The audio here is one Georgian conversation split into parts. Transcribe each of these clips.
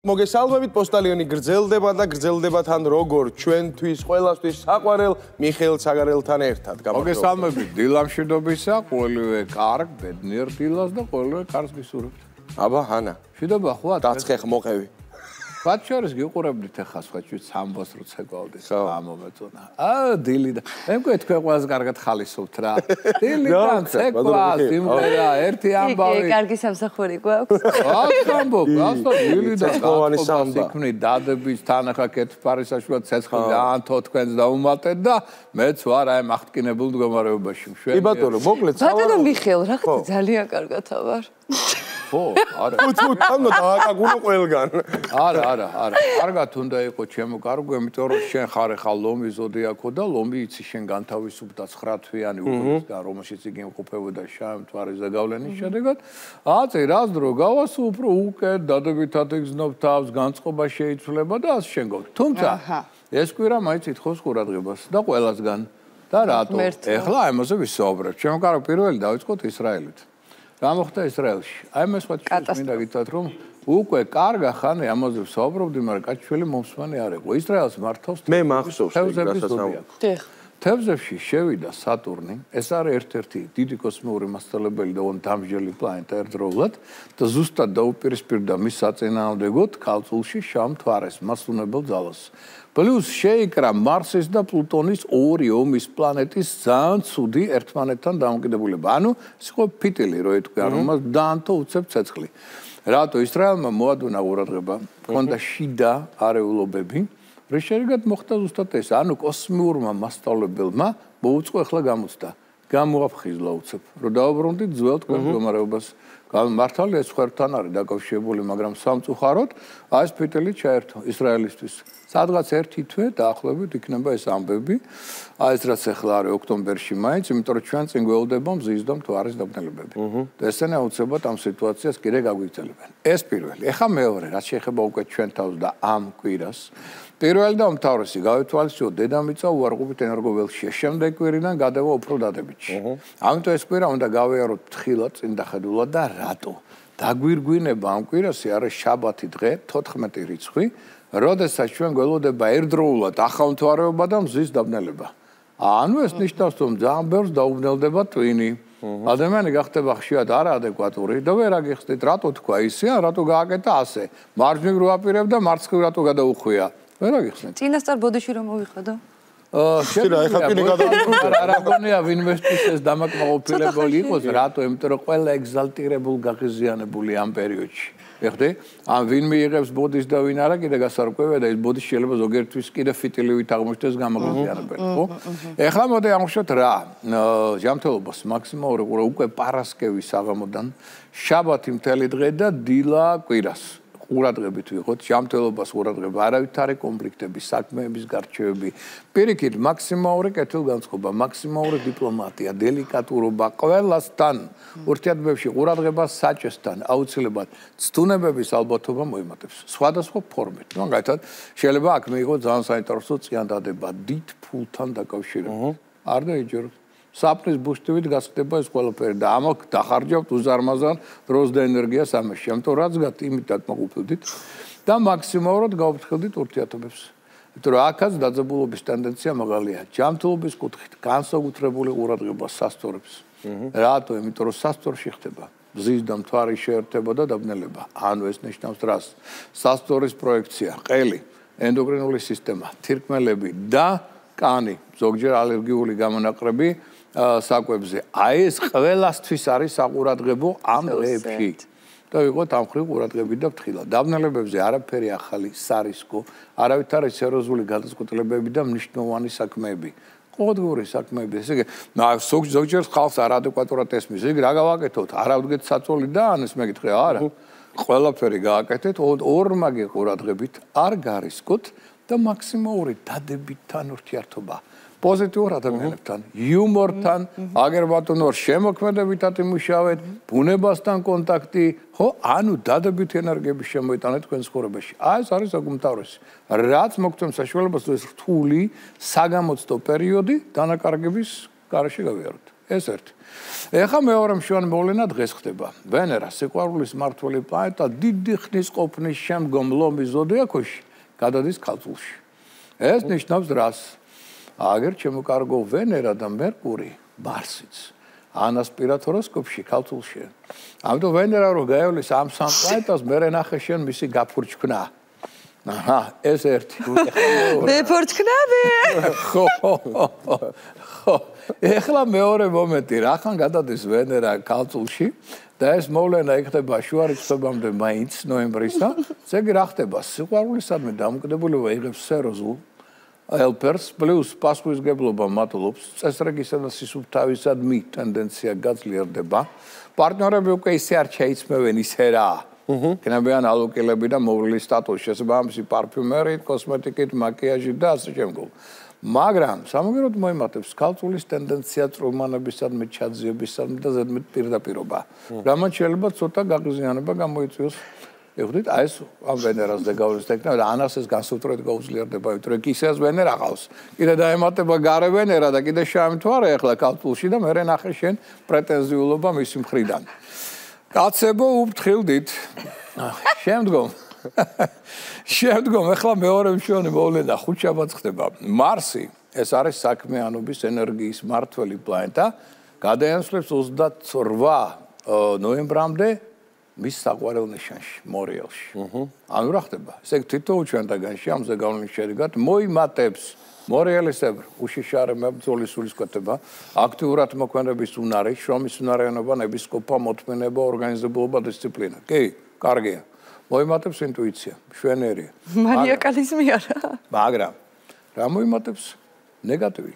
მოგესალმებით პოსტალიონი გრძელდება და გრძელდება თან როგორ ჩვენთვის ყველასთვის საყვარელ მიხეილ ცაგარელთან ერთად. მოგესალმებით დილამშვიდობისა, ყოველივე კარგ, ბედნიერ დილას და ყოველივე კარგს გისურვებთ. აბა ჰანა, მშვიდობა ხო? დაწყეხ მოყევი. მათ შორის გიყურებდით ახლა სხვაჩვით სამბოს რო ცეკვავდით ამომეწონა. დილი და მე მგონი თქვენ ყველაზე კარგად ხალისობთ რა. დილი და ცეკვა, სიმღერა, ერთი ამბავი. კარგი სამსახური გვაქვს. ამბობ, ასო დილი და იქნი დადებით თან ახლა კეთფარისაშუა ცეცხლი დაანთო თქვენს დაუმატეთ და მეც ვარ აი მახტკინებულ მდგომარეობაში. კი ბატონო, მოკლედ ბატონო მიხეილ, რაღაც ძალიან კარგად ვარ. ხო, არა. თუნდა დააკაგუნო ყველგან. არა. კარგად უნდა იყო ჩემო კარგო, იმიტომ რომ შენ ხარ ახლა ლომი ზოდიაქო და ლომი იცი შენ განთავისუფლდა 9 თვიანი უბრალოდ რომელშიც იგი იმყოფებოდა შავ მთვარის ზეგავლენის შედეგად. აწი რას დრო გავასო უფრო უკეთ დადებითად იგზნობ თავს, განწყობა შეიცვლება და ასე შენგობ. თუმცა ეს კვირა მაინც ითხოვს ყურადღებას და ყველასგან. და რატო? ეხლა ამაზე ვისაუბრებ. ჩემო კარგო, პირველი დავიწყოთ ისრაელით. რა მოხდა ისრაელში? აი მე სხვა მინდა გითხრათ რომ უკვე კარგა ხანი ამაზე ვსაუბრობდი, მაგრამ კაჩველი მომსვანი არ იყო. ისრაელს მართავს მე მახსოვს თევზების თევზებში შევიდა სატურნი, ეს არის ერთ-ერთი დიდი კოსმიური მასშტაბებელი და დამსჯელი პლანეტა ერთდროულად და ზუსტად დაუპირისპირდა მის საწინააღმდეგოდ ქალწულში შავ მთვარეს მასუნებელ ძალას. პლუს შეიკრა მარსის და პლუტონის ორი ომის პლანეტის ძალიან ცუდი ერთმანეთთან დამოკიდებულება. ანუ ეს იყო ფიტილი, რო ეთქვია, რომელსაც დაანთო უცებ ცეცხლი. რატო ისრაელმა მოადუნა ყურადღება, ჰქონდა შიდა არეულობები, რის შემდეგაც მოხდა ზუსტად ეს, ანუ კოსმიურმა მასშტაბებელმა მოუწყო ახლა გამოცდა. გამოაფხიზლა უცებ, რომ დაუბრუნდით ძველ თქვენ მდგომარეობას. მართალია ეს ხერთან არის დაკავშირებული, მაგრამ სამწუხაროდ ეს ფიტილი ჩაერთო ისრაელისთვის. სადღაც ერთი თვე დაახლოებით იქნება ეს ამბები. ეს რაც ახლა არის ოქტომბერში მაინც, იმიტომ რომ ჩვენ წინ გველდება მზის და მთვარის დაბნელებები. და ესენი აუცილებლად ამ სიტუაციას კიდე გაგვიგრძელებენ. ეს პირველი. ეხლა მეორე, რაც შეეხება უკვე ჩვენ თავს და ამ კვირას. პირველი და უმთავრესი გავითვალისწინოთ დედამიწა უარყოფით ენერგოველშია. შემდეგ კვირიდან გადავა უფრო დადებითში. ამიტომ ეს კვირა უნდა გავიაროთ ფრთხილად, წინდახედულად და რატო? დაგვირგვინება ამ კვირასი არის შაბათი დღე, 14 რიცხვი, როდესაც ჩვენ გველოდება ერთდროულად ახალმთვარეობა და მზის დაბნელება. ანუ ეს ნიშნავს, რომ ძალიან ბევრს დაუბნელდება ტვინი. ადამიანი გახდება ხშირად არაადეკვატური და ვერ აგიხსნით, რატო თქვა ისე, რატო გააკეთა ასე. მარჯვნივ რო აპირებ და მარცხნივ რატო გადაუხვია. ვერ აგიხსნით. წინასწარ ბოდიში რომ მოვიხადო. რა გონია ვინმესთვის ეს დამაკმაყოფილებელი იყოს, რატო? იმიტომ რომ ყველა ეგზალტირებულ გაღიზიანებული ამ პერიოდში. ეხლა ამ ვინ მიიღებს ბოდის და ვინ არა, კიდე გასარკვევია და ეს ბოდი შეიძლება ზოგიერთთვის კიდე ფიტილივით აღმოჩნდეს გამაღიზიანებელი, ხო? ეხლა მოდი ამოვშოთ რა, ჯანმრთელობას მაქსიმალური უკვე პარასკევის საღამოდან, შაბათი მთელი დღე და დილა კვირას. ყურადღებით ვიყოთ, ჯანმრთელობას ყურადღება, არავითარი კონფლიქტები, საქმეების გარჩევები, პირიქით მაქსიმალური კეთილგანწყობა, მაქსიმალური დიპლომატია, დელიკატურობა, ყველასთან ურთიერთობებში ყურადღება საჭესთან, აუცილებლად ცდუნებების ალბათობა მოიმატებს, სხვადასხვა ფორმით. მაგალითად, შეიძლება აქ მიიღოს ძალიან საინტერესო წიანდადება დიდ ფულთან დაკავშირებით. არ დაიჯეროთ. საპნის ბუშტივით გასხდება ეს ყველაფერი და ამok დახარჯავთ უზარმაზარ დროს და ენერგიას ამაში. ამიტომ რაც გათ იმით დაკმაყოფილდით და მაქსიმალურად გავფრთხილდით ურთიერთობებს. იმიტომ რომ აქაც დაძაბულობის ტენდენცია მაღალია. ჯანმრთელობის კუთხით განსაკუთრებული ყურადღება სასწორებს. რატო? იმიტომ რომ სასწორში ხდება მზის და მთვარის შეერთება და დაბნელება. ანუ ეს ნიშნავს რას? სასწორის პროექცია, ყელი, ენდოკრინული სისტემა, თირკმელები და კანი, ზოგჯერ ალერგიული გამონაყრები საკვებზე. აი ეს ყველასთვის არის საყურადღებო ამ დღეებში. და ვიყოთ ამ ხრივ ყურადღებით და ფრთხილად. დაბნელებებზე არაფერი ახალი სარისკო, არავითარი სერიოზული გადაწყვეტილებები და მნიშვნელოვანი საქმეები. ყოველდღიური საქმეები. ესე იგი, ზოგჯერ ხალხს არადეკვატურად ესმის. იგი რა გავაკეთოთ? არავდგეთ საწოლი და ანეს მეკითხე, არა. ყველაფერი გააკეთეთ, ორმაგი ყურადღებით, არ გარისკოთ და მაქსიმალური დადებითთან ურთიერთობა. პოზიტიურ ადამიანებთან, იუმორთან, აგერ ბატონო შემოქმედებითად იმუშავეთ, ბუნებასთან კონტაქტი, ხო, ანუ დადებითი ენერგიების შემოიტანეთ თქვენ ცხოვრებაში. აი ეს არის საკმაოდ რაც მოგცემ საშუალებას ეს რთული საგამოცდო პერიოდი დანაკარგების გარეშე გავიაროთ. ეს ერთი. ეხლა მეორე მშვენი მოვლენა დღეს ხდება. ვენერა სიყვარულის მმართველი პლანეტა დიდი ხნის ყოფნის შემდგომ ლომის ზოდიაქოში გადადის ქალწულში. ეს ნიშნავს რას? აგერ ჩემო კარგო ვენერა და მერკური მარსიც ანასპირად ჰოროსკოპში ქალწულში. ამიტომ ვენერა რო გაივლის ამ სამ პლანეტას მერე ნახე შენ მისი გაფურჩქნა. აჰა, ეს ერთი. მე ფორჩქნები. ხო. ეხლა მეორე მომენტი, რახან გადადის ვენერა ქალწულში და ეს მოვლენა იქნება შუა რიცხვებამდე მაინც ნოემბრისა. ზეგი რა ხდება? სიყვარულისადმი დამოკიდებულება იღებს სეროზულ ელპერს პლუს პასუხისგებლობა მატლობს, წესრიგისა და სისუფთავისადმი ტენდენცია გაძლიერდება. პარტნიორები უკვე ისე არ შეიცმევენ ისე რა. იქნებიან ალოკილები და მოვლილი სტატუსი, შესაბამისი პარფიუმერით, კოსმეტიკით, მაკიაჟით და ასე შემდგომ. მაგრამ სამაგიეროდ მოიმატებს ქალწულის ტენდენცია წრომანებისადმი, ჩაძიებისადმი და ზედმეტ პირდაპირობა. რამაც შეიძლება ცოტა გაღიზიანება გამოიწვიოს. ეხდით, აი ეს ამ ვენერას და გავლის ტექნა და ანას ეს განსაკუთრებით გაუძლიერდება, ვიტყვი ისეას ვენერა ყავს. კიდე დაემატება გარე ვენერა და კიდე შეამთვარე ახლა ქალწულში და მე ნახე შენ პრეტენზიულობა მისი მხრიდან. კაცებო უფრთხილდით. შემდგომ ახლა მეორე მშვენი მოვლენა ხუთშაბათს ხდება. მარსი, ეს არის საქმიანობის ენერგიის მმართველი პლანეტა, გადაიანაცვლებს 28 ნოემბრამდე მის საყვარელ ნიშანში, მორიელში. ანუ რა ხდება? ესე თითოეულ ჩვენთაგანში ამზე გავლენის შედეგად მოიმატებს მორიელისებრ უშიშარე მებრძოლის სულისკვეთება, აქტიურად მოქმედების უნარი, შრომის უნარიანობა, ნებისყოფა, მოთმინება, ორგანიზებულობა, დისციპლინა. კი, კარგია. მოიმატებს ინტუიცია, მშვენიერია. მანიაკალიზმი არა. მაგრამ რა მოიმატებს? ნეგატივი.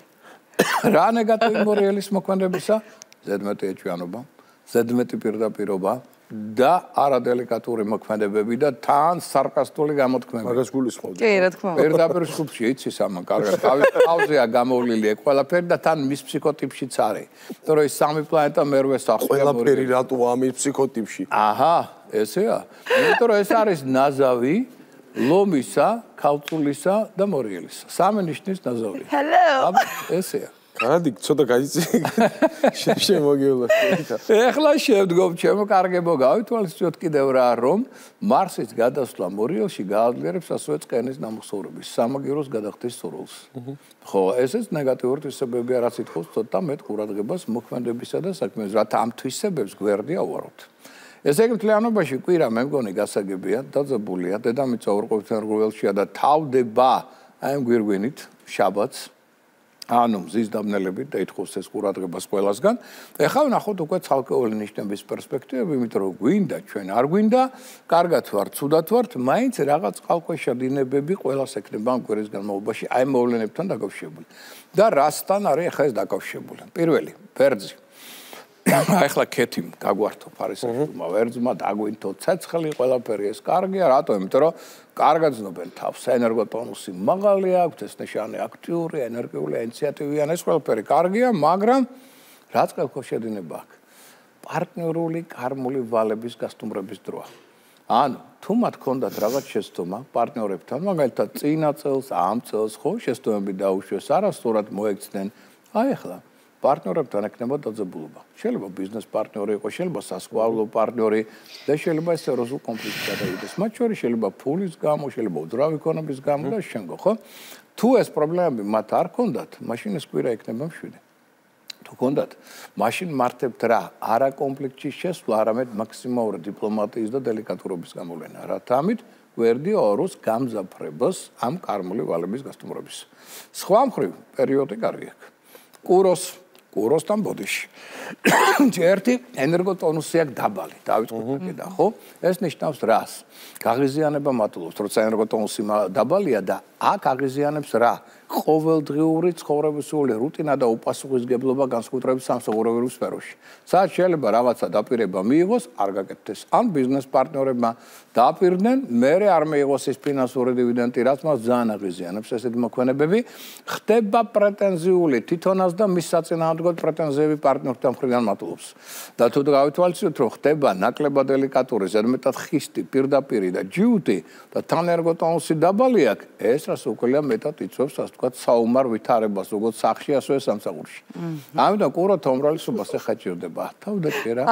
რა ნეგატივი მორიელის მოქმედებისა? ზედმეტი ეჭვიანობა, ზედმეტი პირდაპირობა და არადელიკატური მოქმედებები და თან სარკასტული გამოთქმები. მაგას გულისხმობ. კი, რა თქმა უნდა. პირდაპირ სულში იცის ამან კარგად. თავზეა გამოვლილი ყველაფერი და თან მის ფსიქოტიპშიც არის. იმიტომ რომ ეს სამი პლანეტა მერვე სახლია. ყველაფერი რატო ამის ფსიქოტიპში? აჰა, ესეა. იმიტომ რომ ეს არის ნაზავი ლომისა, ქალწულისა და მორიელისა. სამი ნიშნის ნაზავი. Hello. აბა, ესეა. კარადი, ცოტა გაიცი. შემოგივლას. ეხლა შემდგომ ჩემო კარგებო გავითვალისწინოთ კიდევ რა რომ მარსის გადასვლა მორიელში გააძლიერებს ასევე წყენის ნამოსხმოვრების სამაგიეროს გადახდის სურვილს. ხო, ესეც ნეგატიური თვისებებია, რაც ითხოვს ცოტა მეტ ყურადღებას მოქმედებისა და საქმეების, რათა ამ თვისებებს გვერდი ავაროთ. ესე იგი მთლიანობაში კვირა მე მგონი გასაგებია, დაძაბულია, დედამიწა ორყოფითიან რგოლშია და თავდება აი ამ გვირგვინით შაბათს. ანუ მზის დაბნელებით და ითხოვს ეს ყურადღებას ყველასგან. ეხლა ვნახოთ უკვე ცალკეული ნიშნების პერსპექტივები, იმიტომ რომ გვინდა ჩვენ არ გვინდა, კარგად ვართ, ცუდად ვართ, მაინც რაღაც წყალქვეშა დინებები ყველას ექნება ამ კვირის განმავლობაში აი მოვლენებთან დაკავშირებული. და რასთან არის ახლა ეს დაკავშირებული? პირველი, ვერძი. ახლა ქეთიმ გაგვართო ფარისაშვილმა ვერძმა დაგვინთო ცეცხლი ყველაფერი ეს კარგია, რატო? იმიტომ რომ კარგად ზნობენ თავს, ენერგოტონუსი მაღალი აქვს, ეს ნიშანი აქტიური, ენერგიული, ინიციატივიანი, ეს ყველაფერი კარგია, მაგრამ რაც ყველქვეშა დინება აქვს? პარტნიორული კარმული ვალების გასტუმრების დროა. ანუ თუ მათ ქონდათ რაღაც შეცდომა პარტნიორებთან, მაგალითად წინა წელს, ამ წელს ხო შეცდომები დაუშვეს, არასწორად მოექცნენ, აი ახლა პარტნიორებთან ექნება დაძაბულობა. შეიძლება ბიზნეს პარტნიორი იყოს, შეიძლება სასწავლო პარტნიორი და შეიძლება სერიოზულ კონფლიქტს გადაიდეს. მათ შორის შეიძლება ფულის გამო, შეიძლება უძრავი ქონების გამო და შემდგომ, ხო? თუ ეს პრობლემები მათ არ ქონდათ, მაშინ ეს კვირა იქნება მშვიდი. თუ ქონდათ, მაშინ მართებთ რა? არა კონფლიქტის შესვლა, არამედ მაქსიმალური დიპლომატიის და დელიკატურობის გამოვლენა. რათა ამით გვერდი ოროს გამძაფრებას ამ კარმული ვალების გასტუმრების. სხვა მხრივ პერიოდი კარგი აქვს. კუროსთან ბოდიში. ერთი ენერგოტონუსი აქვს დაბალი. დავიწყოთ კიდე, ხო? ეს ნიშნავს რას? გაღიზიანება მატულობს, როცა ენერგოტონუსი დაბალია და აქ აღიზიანებს რა? ყოველდღიური ცხოვრებისეული რუტინა და უპასუხისმგებლობა განსაკუთრებით სამსახურებრივ სფეროში. სადაც შეიძლება რაღაცა დაპირება მიიღოს, არ გაკეთდეს. ან ბიზნეს პარტნიორებმა დააპირდნენ, მერე არ მიიღოს ის ფინანსური დივიდენდი, რაც მას ძალიან აღიზიანებს ესეთი მოქმედებები. ხდება პრეტენზიული თვითონაც და მის საწინააღმდეგოდ პრეტენზიები პარტნიორთან მხრიდან მატულობს. და თუ გავითვალისწინოთ, რომ ხდება ნაკლებად დელიკატური, ზედმეტად ხისტი, პირდაპირი და ჯიუტი და თან ენერგოტონუსი დაბალი აქვს, ეს 200 უკლია მეტად იწვევს, ასე ვთქვათ, საომარ ვითარებას, როგორც სახში, ასევე სამსახურში. ამიტომ ყურათა უმრავლესობას ეხაჭირდება თავდაჭერა.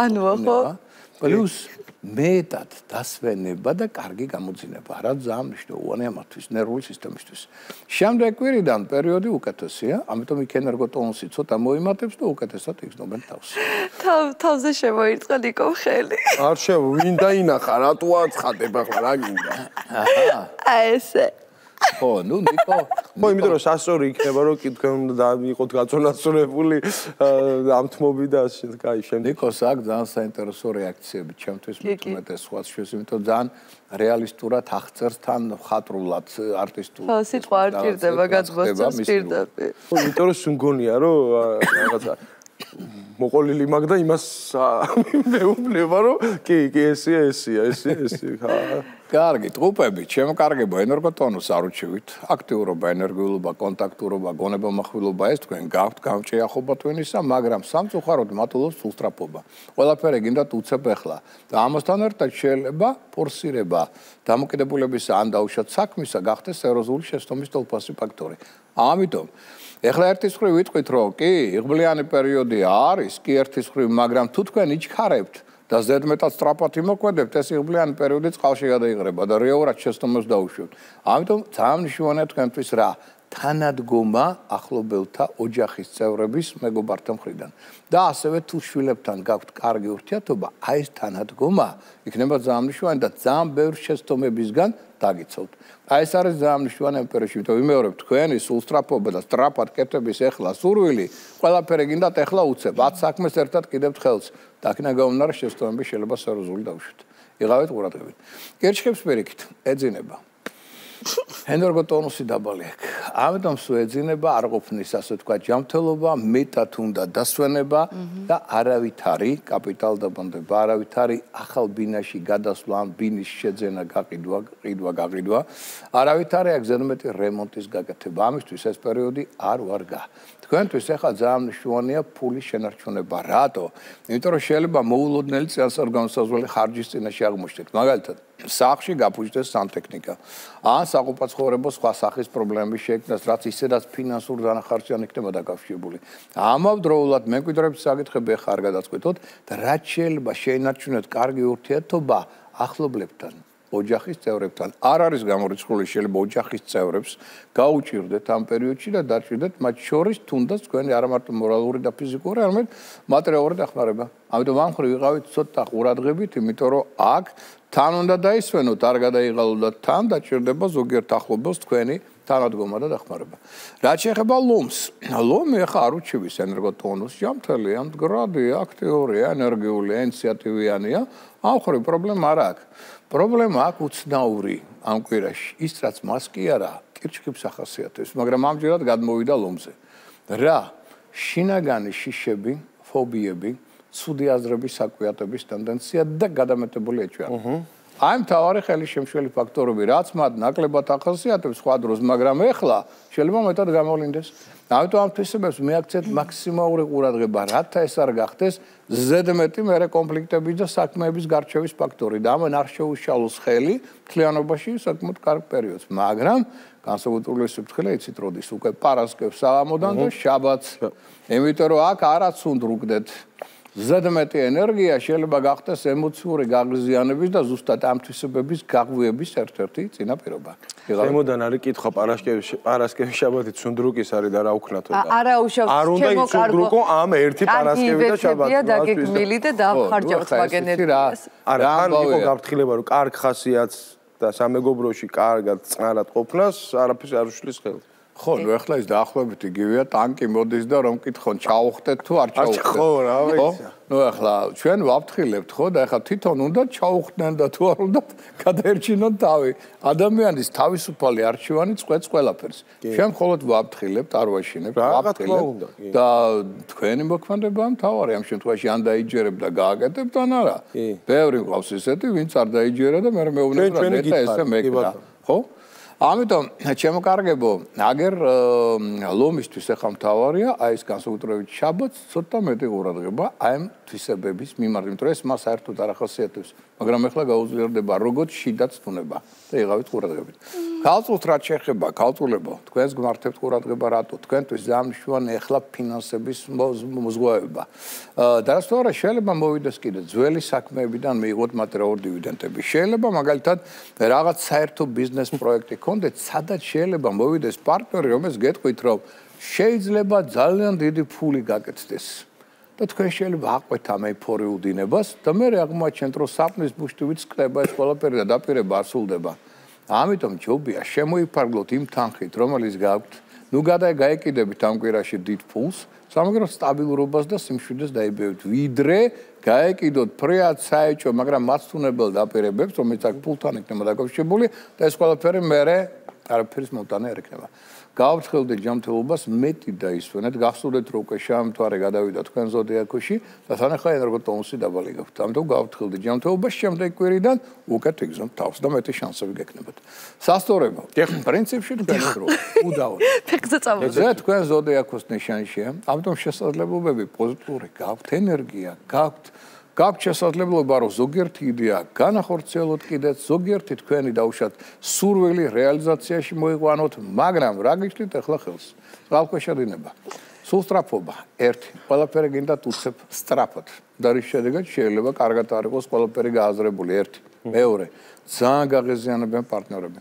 პლუს მეტად დასვენება და კარგი გამოძინება, რაც ძალიან მნიშვნელოვანია მათთვის, ნერვული სისტემისთვის. შემდეგ კვირიდან პერიოდი უკეთესია, ამიტომ იქ ენერგოტონუსი ცოტა მოიმატებს და უკეთესად იგრძნობენ თავს. თავზე შემოირწყა ნიკო ხელი. არ შევა, ვინ დაინახა, რატო აცხადებ ახლა რა გინდა? აი ესე. ხო, ნუ ნიკო. ხო, იმიტომ რომ სასწორი იქნება, რომ კითხვენ უნდა იყოთ გაწონასწორებული ამ თმობი და კაი, შემდეგ. ნიკოს აქვს ძალიან საინტერესო რეაქციები, ჩემთვის მეტუმეტეს სხვას შორის, იმიტომ ძალიან რეალისტურად აღწერს თან ხატრულად არტისტულ. ხო, სიტყვა არ ჭირდება გადმოსცემს პირდაპირ. ხო, იმიტომ რომ სუნგონია, რომ რაღაცა მოყოლილი მაგ და იმას მეუბნება, რომ კი, ესია, ხა. კარგი, ტყუპები, შემოკარგება, ენერგოტონუსს არ უჩივით, აქტიურობა, ენერგიულობა, კონტაქტურობა, გონება-מחვილობა ეს თქვენ გაქვთ გამჭეახობა თქვენისა, მაგრამ სამწუხაროდ მატულობს სულსტრაფობა. ყველაფერი გინდათ უცებ ახლა და ამასთან ერთად შეიძლება ფორსირება დამოკიდებულების ან დაუშვათ საქმისა გახდეს სეროზული შეცდომის თვალსაჩინო ფაქტორი. ამიტომ ეხლა ერთის მხრივ ვიტყვით, რომ კი, იღბლიანი პერიოდი არის, კი ერთის მხრივ, მაგრამ თუ თქვენ იჩქარებთ და ზედმეტად სწრაფად იმოქმედებთ, ეს იღბლიანი პერიოდი წყალში გადაიღრება და რეალურად შეცდომას დაუშვებთ. ამიტომ ძალიან მნიშვნელოვანია თქვენთვის რა? თანადგომა ახლობელთა ოჯახის წევრების მეგობართა მხრიდან. და ასევე თუ შვილებთან გაქვთ კარგი ურთიერთობა, აი ეს თანადგომა იქნება ძალიან მნიშვნელოვანი და ძალიან ბევრ შეცდომებისგან დაგიცავთ. აი ეს არის ძალიან მნიშვნელოვანი ამ პერიოდში, იმიტომ ვიმეორებ თქვენი სულსტრაფობა და სწრაფად კეთების ეხლა სურვილი, ყველაფერი გინდათ ეხლა უცებ, 10 საქმეს ერთად კიდევთ ხელს და აქედან გამომდინარე შეცდომები შეიძლება სერიოზული დავუშვით. იღავეთ ყურადღებით. გერჩხებს პირიქით, ეძინება. ენერგოტონუსი დაბალი აქვს. ამიტომ სულ ეძინება არ ყოფნის, ასე ვთქვათ, ჯანმრთელობა, მეტად უნდა დასვენება და არავითარი კაპიტალ დაბრუნდება, არავითარი ახალ ბინაში გადასვლა, ბინის შეძენა, გაყიდვა, არავითარი აქ ზედმეტი რემონტის გაკეთება. ამისთვის ეს პერიოდი არ ვარგა. თქვენთვის ახლა ძალიან მნიშვნელოვანია ფულის შენარჩუნება. რატო? იმიტომ რომ შეიძლება მოულოდნელი წინასწარ-განმსაზღვრელი ხარჯის წინაშე აღმოჩნდეთ. მაგალითად, სახლში გაფუჭდეს სანტექნიკა. ან საყოფაცხოვრებო სხვა სახის პრობლემების შექმნას, რაც ისედაც ფინანსურ დანახარჯთან იქნება დაკავშირებული. ამავდროულად მემკვიდრეობის საკითხები ახლა არ გადაწყვეტოთ და რაც შეიძლება შეინარჩუნოთ კარგი ურთიერთობა ახლობლებთან. ოჯახის წევრებთან. არ არის გამორიცხული შეიძლება ოჯახის წევრებს გაუჭირდეთ ამ პერიოდში და დაჭირდეთ მათ შორის თუნდაც თქვენი არა მარტო მორალური და ფიზიკური, არამედ მატერიალური დახმარება. ამიტომ ამ მხრივ ვიყავით ცოტა ყურადღებით, იმიტომ რომ აქ თან უნდა დაისვენოთ, არ გადაიღალოთ და თან დაჭირდება ზოგიერთ ახლობელს თქვენი თანადგომა და დახმარება. რაც შეეხება ლომს, ლომი ახლა არ უჩივის ენერგოტონუსს, ჯანმრთელია, მდგრადია, აქტიურია, ენერგიულია, ინიციატივიანია, ამ მხრივ პრობლემა არ აქვს. პრობლემა აქვს უცნაური ამ კვირაში, ის რაც მას კი არა, კირჩქებს ახასიათებს, მაგრამ ამჯერად გადმოვიდა ლომზე. რა? შინაგანი შიშები, ფობიები, ცუდი აზრების საკვიატების ტენდენცია და გადამეტებული ეჭვი. აი მთავარი ხელისშემშელი ფაქტორები, რაც მათ ნაკლებად ახასიათებს სხვა დროს, მაგრამ ეხლა შეიძლება მეტად გამოვლინდეს. ამიტომ ამ თვისებებს მიაქცეთ მაქსიმალური ყურადღება, რათა ეს არ გახდეს ზედმეტი მერე კონფლიქტების და საქმეების გარჩევის ფაქტორი და ამან არ შეუშალოს ხელი მთლიანობაში საკმაოდ კარგ პერიოდს, მაგრამ განსაკუთრებული სიფრთხილე იცით როდის უკვე პარასკევს საღამოდან და შაბათს, იმიტომ რომ აქ არაც უნდრუკდეთ ზედმეტი ენერგია შეიძლება გახდეს ემოციური გაღიზიანების და ზუსტად ამ თვისებების გაღვიების ერთ-ერთი წინაპირობა. ზემოდან არის კითხვა პარასკევის შაბათი ცუნდრუკის არის და რა უქნათო და არა უშავს არ უნდა იცუნდრუკო ამ ერთი პარასკევი და შაბათი. დაგეგმილი და დავხარჯავთ მაგ ენერგიას. არა, ან იყო გაფრთხილება რომ კარგ ხასიათს და სამეგობროში კარგად წყნარად ყოფნას არაფერს არ უშლის ხელს. ხო, ნუ ახლა ის დაახლოებით იგივეა, ტანკი მოდის და რომ კითხონ, ჩაუხდეთ თუ არ ჩაუხდეთ. ხო, რა ვიცი. ნუ ახლა ჩვენ ვაფრთხილებთ, ხო, და ახლა თვითონ უნდა ჩაუხდნენ და თუ არ უნდა გადაერჩინონ თავი. ადამიანის თავისუფალი არჩევანი წყვეტს ყველაფერს. ჩვენ მხოლოდ ვაფრთხილებთ, არ ვაშინებთ, ვაფრთხილებთ. და თქვენი მოქმედება მთავარი ამ შემთხვევაში ან დაიჯერებ და გააკეთებ ან არა. ბევრი მყავს ისეთი, ვინც არ დაიჯერა და მე მეუბნებ რა და ესე მეკრა. ხო? ამიტომ შემოკარგებო, აგერ ლომისთვის ახლა მთავარია, აი ეს განსაკუთრებით შაბათს ცოტა მეტი ყურადღება აი ამ თვისებების მიმართ, იმიტომ რომ ეს მას საერთოდ არ ახასიათებს, მაგრამ ახლა გაუძლიერდება როგორც შიდაც თუნება და იღავით ყურადღებით. ქალწულს რაც შეეხება, ქალწულებო, თქვენს გმართებთ ყურადღება რატო? თქვენთვის ზამშვანი ახლა ფინანსების მოზღვავება. და რასთვარა შეიძლება მოვიდეს კიდე ძველი საქმეებიდან მიიღოთ მატერიალური დივიდენდები. შეიძლება მაგალითად რაღაც საერთო ბიზნეს პროექტი გქონდეთ, სადაც შეიძლება მოვიდეს პარტნიორი, რომელს გეტყვით, რომ შეიძლება ძალიან დიდი ფული გაკეთდეს. და თქვენ შეიძლება აყვეთ ამ ეიფორიულ დინებას და მე აღმოაჩენთ, რომ საფნის ბუშტივით ხდება ეს ყველაფერი და დაპირება არ სრულდება. ამიტომ ჯობია შემოიფარგლოთ იმ თანხით, რომელიც გაქვთ, ნუ გაეკიდებით ამ კვირაში დიდ ფულს, სამაგრო სტაბილურობას და სიმშვიდეს დაიბევთ, ვიდრე გაეკიდოთ ფრიად საეჭვო, მაგრამ მაცუნებელ დაპირებებს, რომელიც აქ ფულთან იქნება დაკავშირებული და ეს ყველაფერი მერე არაფერის მომტანი არ იქნება. გავფრთხილდით ჯანმრთელობას მეტი დაისვენეთ, გახსოვდეთ რომ უკვე შამთვარე გადავიდა თქვენ ზოდიაქოში და თანახა ენერგოტონუსი დაბალი გაქვთ. ამიტომ გავფრთხილდით ჯანმრთელობას შემდეგი კვირიდან უკეთ იგზნობთ თავს და მეტი შანსები გექნებათ. სასწორებო, პრინციპში თქვენ დრო უდაოდ. ეს თქვენ ზოდიაქოს ნიშანშია, ამიტომ შესაძლებლობები პოზიტიური გაქვთ, ენერგია გაქვთ. გაქვთ შესაძლებლობა რომ ზოგიერთი იდეა განახორციელოთ კიდეც, ზოგიერთი თქვენი დაუშვათ სურვილი რეალიზაციაში მოიყვანოთ, მაგრამ რა გიჩნით ახლა ხელს? წყალქვეშა დინება. სულ სწრაფობა. ერთი, ყველაფერი გინდა უცებ სწრაფად. და რის შედეგად შეიძლება კარგად არ იყოს ყველაფერი გააზრებული. ერთი. მეორე, ძალიან გაღიზიანებიან პარტნიორები.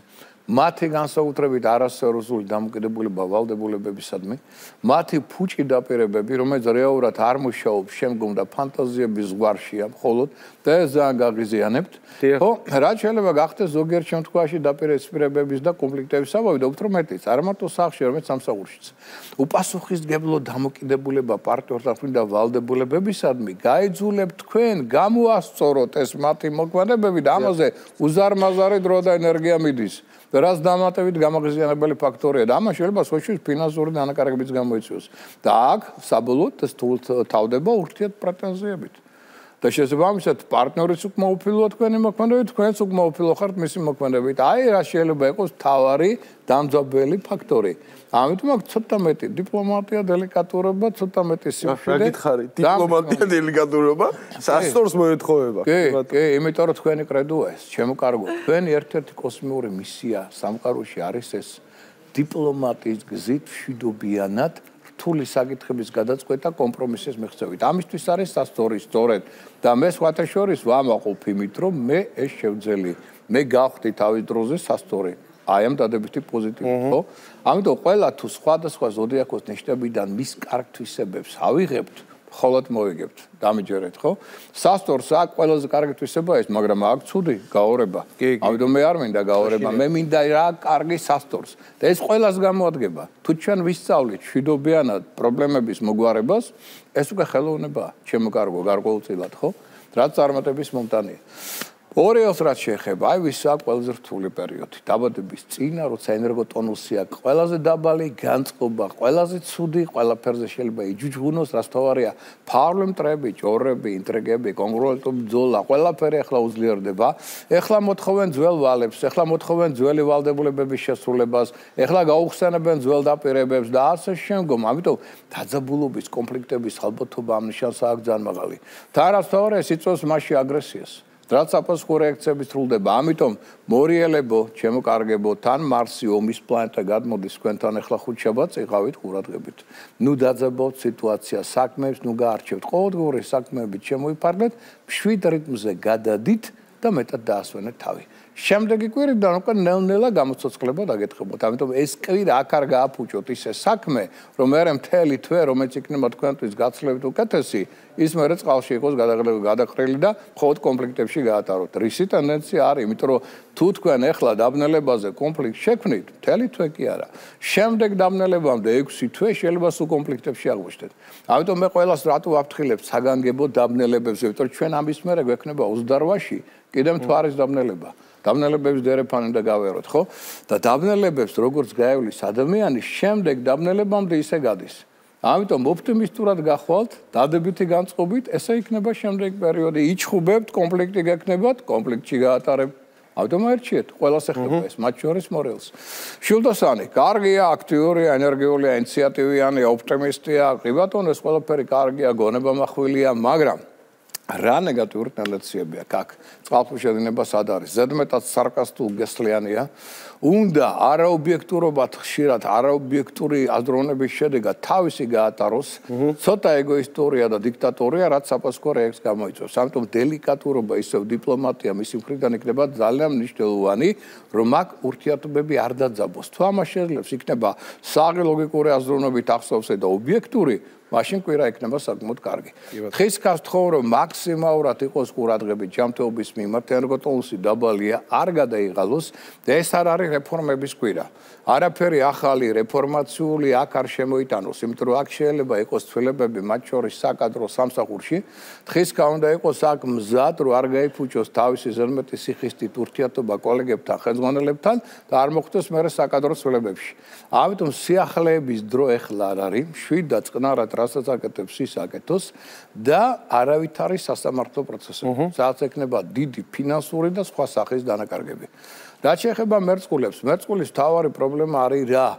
მათი განსაკუთრებით არასერიოზული დამოკიდებულება ვალდებულებებისადმი, მათი ფუჭი დაპირებები, რომელიც რეალურად არ მუშაობს შემდგომ და ფანტაზიების ზღვარშია მხოლოდ და ეს ძალიან გაღიზიანებთ. ხო, რაც შეიძლება გახდეს ზოგიერთ შემთხვევაში დაპირებების და კონფლიქტების საბაბი და უფრო მეტიც, არ მარტო სახლში, არამედ სამსახურშიც. უპასუხისმგებლო დამოკიდებულება პარტნიორთან და ვალდებულებებისადმი გაიძულებთ თქვენ გამოასწოროთ ეს მათი მოქმედებები და ამაზე უზარმაზარი დრო და ენერგია მიდის. რაც დამატებით გამაღიზიანებელი ფაქტორია და ამას შეიძლება სოციალური ფინანსური დანაკარგებიც გამოიწვიოს. და აქ საბოლოოდ ეს თავდება ურთიერთ პრეტენზიებით. და შესაბამისად პარტნიორიც უკმაუფილოა თქვენი მოქმედებით, თქვენც უკმაუფილო ხართ მისი მოქმედებით. აი რა შეიძლება იყოს მთავარი დამძაბელი ფაქტორი. ამიტომ აქ ცოტა მეტი დიპლომატია, დელიკატურობა, ცოტა მეტი სიმშვიდე. რა გითხარი? დიპლომატია, დელიკატურობა, სასწორს მოეთხოვება. კი, იმიტომ რომ თქვენი კრედოა ეს, ჩემო კარგო. თქვენი ერთ-ერთი კოსმიური მისია სამყაროში არის ეს დიპლომატიის გზით მშვიდობიანად რთული საკითხების გადაწყვეტა კომპრომისის მიღწევით. ამისთვის არის სასწორი სწორედ და მე სხვათა შორის ვამაყობ იმით, რომ მე ეს შევძელი. მე გავხდი თავის დროზე სასწორი. აი ამ დადებითი პოზიტივი, ხო? ამიტომ ყველა თუ სხვადასხვა ზოდიაქოს ნიშნებიდან მის კარგ თვისებებს ავიღებთ, ხოლოდ მოვიგებთ. დამიჯერეთ, ხო? სასწორს აქ ყველაზე კარგი თვისება ეს, მაგრამ აქ ცუდი გაორება. ამიტომ მე არ მინდა გაორება, მე მინდა რა კარგი სასწორს. და ეს ყველას გამოადგება. თუ ჩვენ ვისწავლით მშვიდობიანად პრობლემების მოგვარებას, ეს უკვე ხელოვნებაა, ჩემო კარგო, გარკვეულწილად, ხო? რაც წარმატების მომტანია. ორეოს რაც შეეხება, აი ვისა ყველაზე რთული პერიოდი. დაბადების წინა, როცა ენერგოტონუსია ყველაზე დაბალი, განწყობა ყველაზე ცუდი, ყველაფერზე შეიძლება იჯუჯღუნოს, რაც თავარია, ფარული მტრები, ჭორები, ინტრიგები, კონკურენტული ბრძოლა, ყველაფერი ახლა უძლიერდება. ახლა მოთხოვენ ძველ ვალებს, ახლა მოთხოვენ ძველი ვალდებულებების შესრულებას, ახლა გაუხსენებენ ძველ დაპირებებს და ასე შემდგომ. ამიტომ დაძაბულობის, კონფლიქტების ალბათობა ამ ნიშანს აქვს ძალიან მაღალი. და რაც თავარია, სიწვევს მასში აგრესიას. რაც აპასუხო რეაქციები სრულდება. ამიტომ მორიელებო, ჩემო კარგებო, თან მარსი ომის პლანეტა გადმოდის თქვენთან ახლა ხუთშაბათს იყავით ყურადღებით. ნუ დაძაბავთ სიტუაცია, საქმეებს ნუ გაარჩევთ. ყოველდღიური საქმეებით შემოიფარგლეთ, მშვიდ რიტმზე გადადით და მეტად დაასვენეთ თავი. შემდეგი კვირიდან უკვე ნელ-ნელა გამოცოცხლება დაგეთხებოთ. ამიტომ ეს კვირა აქ არ გააფუჭოთ ისე საქმე, რომ მე მთელი თვე, რომელიც იქნება თქვენთვის გაცილებით უკეთესი, ის მერე წყალში იყოს გადაყრილი და მხოლოდ კონფლიქტებში გაატაროთ. რისი ტენდენცია არის, იმიტომ რომ თუ თქვენ ახლა დაბნელებაზე კონფლიქტ შექმნით, მთელი თვე კი არა. შემდეგ დაბნელებამდე 6 თვე შეიძლება სულ კონფლიქტებში აღმოჩნდეთ. ამიტომ მე ყველას რატო ვაფრთხილებთ საგანგებო დაბნელებებზე, იმიტომ რომ ჩვენ ამის მერე გვექნება 28-ში კიდევ მთვარის დაბნელება. დაბნელებებს დერეფანი და გავეროთ, ხო? და დაბნელებებს როგორც გაევლის ადამიანი, შემდეგ დაბნელებამდე ისე გადის. ამიტომ ოპტიმისტურად გახვალთ, დადებითი განწყობით, ესე იქნება შემდეგი პერიოდი. იჩხუბებთ, კონფლიქტი გექნებათ, კონფლიქტში გაატარებთ. ამიტომ აერჩიეთ, ყველას ეხება ეს, მათ შორის მორელს. შილდოსანი, კარგია, აქტიურია, ენერგიულია, ინიციატივიანია, ოპტიმისტია, კი ბატონო, ეს ყველაფერი კარგია, გონება მახვილია, მაგრამ რა ნეგატიური ტენდენციებია აქ წყალქვეშადინება სად არის ზედმეტად სარკასტულ გესლიანია უნდა არაობიექტურობად ხშირად არაობიექტური აზროვნების შედეგად თავისი გაატაროს ცოტა ეგოისტურია და დიქტატორია რაც საფასქო რეაქციას გამოიწვევს ამიტომ დელიკატურობა ისევ დიპლომატია მისი მხრიდან იქნება ძალიან მნიშვნელოვანი რომ აქ ურთიერთობები არ დაძაბოს თუ ამას შეძლებს იქნება საღი ლოგიკური აზროვნებით ახსოვსე და ობიექტური მაშინ კვირა იქნება საკმაოდ კარგი. დღის გასთხოვ რომ მაქსიმალურად იყოს ყურადღებით ჯანმრთელობის მიმართ ენერგოტონუსი დაბალია, არ გადაიღალოს და ეს არ არის რეფორმების კვირა. არაფერი ახალი რეფორმაციული აქ არ შემოიტანოს, იმიტომ რომ აქ შეიძლება იყოს ცვლილებები მათ შორის საკადრო სამსახურში. დღის გაუნდა იყოს აქ მზად რომ არ გაიფუჭოს თავისი ზედმეტი სიხისტით ურთიერთობა კოლეგებთან, ხელმძღვანელებთან და არ მოხდეს მერე საკადრო ცვლილებებში. ამიტომ სიახლეების დრო ეხლა არ არის, შვიდ და წყნარად რასაც აკეთებს ის აკეთოს და არავითარი სასამართლო პროცესები. სადაც ექნება დიდი ფინანსური და სხვა სახის დანაკარგები. რაც შეეხება მერწყულებს, მერწყულის მთავარი პრობლემა არის რა?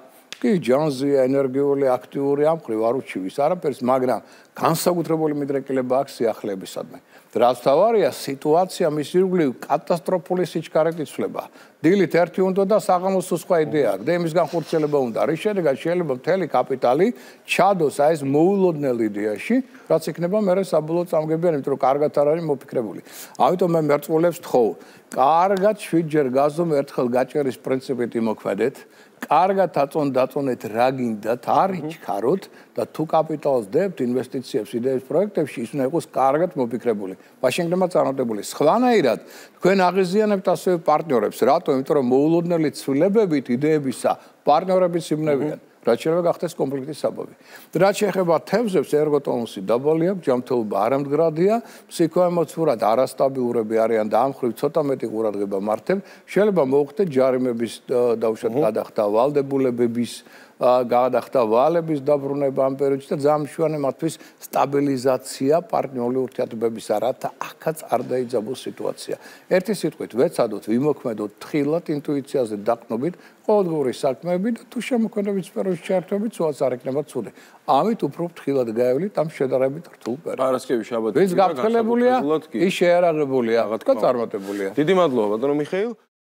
კი, ჯანზია, ენერგიული, აქტიური ამ ხრივ არ უჩივის არაფერს, მაგრამ განსაკუთრებული მიდრეკილება აქვს სიახლეებისადმი. რაც თავარია სიტუაცია მის ირგვლივ კატასტროფული სიჩქარით იცვლება. დილით ერთი უნდა და საღამოს სხვა იდეა აქვს და იმის განხორციელება უნდა. რის შედეგად შეიძლება მთელი კაპიტალი ჩადოს აი ეს მოულოდნელ იდეაში, რაც იქნება მერე საბოლოო წამგებიანი, იმიტომ რომ კარგად არ არის მოფიქრებული. ამიტომ მე მერწყულებს თხოვ, კარგად 7 ჯერ გაზომ ერთხელ გაჭერის პრინციპით იმოქმედეთ. კარგად დაწონეთ რა გინდათ, არ იჩქაროთ და თუ კაპიტალს დებთ ინვესტიციებს, იდეებს, პროექტებში, ის უნდა იყოს კარგად მოფიქრებული. მაშინ იქნება წარმატებული. სხვანაირად თქვენ აღიზიანებთ ასევე პარტნიორებს, რატო? იმიტომ რომ მოულოდნელი ცვლილებებით იდეებისა პარტნიორებიც იმნევიან. რაც შეიძლება გახდეს კონფლიქტის საბაბი. რაც შეეხება თევზებს, ერგოტონუსი დაბალი აქვს, ჯანმრთელობა არამდგრადია, ფსიქოემოციურად არასტაბილურები არიან და ამ ხრივ ცოტა მეტი ყურადღება მართებ. შეიძლება მოუხდეთ ჯარიმების დაუშვათ გადახდა, ვალდებულებების გადახდა, ვალების დაბრუნება ამ პერიოდში და ძალიან მშვენიერი მათთვის სტაბილიზაცია პარტნიორული ურთიერთობებისა, რათა აქაც არ დაიძაბოს სიტუაცია. ერთი სიტყვით ვეცადოთ, ვიმოქმედოთ თხილად ინტუიციაზე დაყრდნობით ყოველდღიური საქმეები და თუ შემოქმედებით სფეროში ჩაერთვებით, სულაც არ იქნება ცუდი. ამით უფრო ფრთხილად გაევლით ამ შედარებით რთულ პერიოდში. პარასკევი შაბათი. ვინც გაფრთხილებულია, ის შეარაღებულია, თქვა წარმატებულია. დიდი მადლობა ბატონო მიხეილ.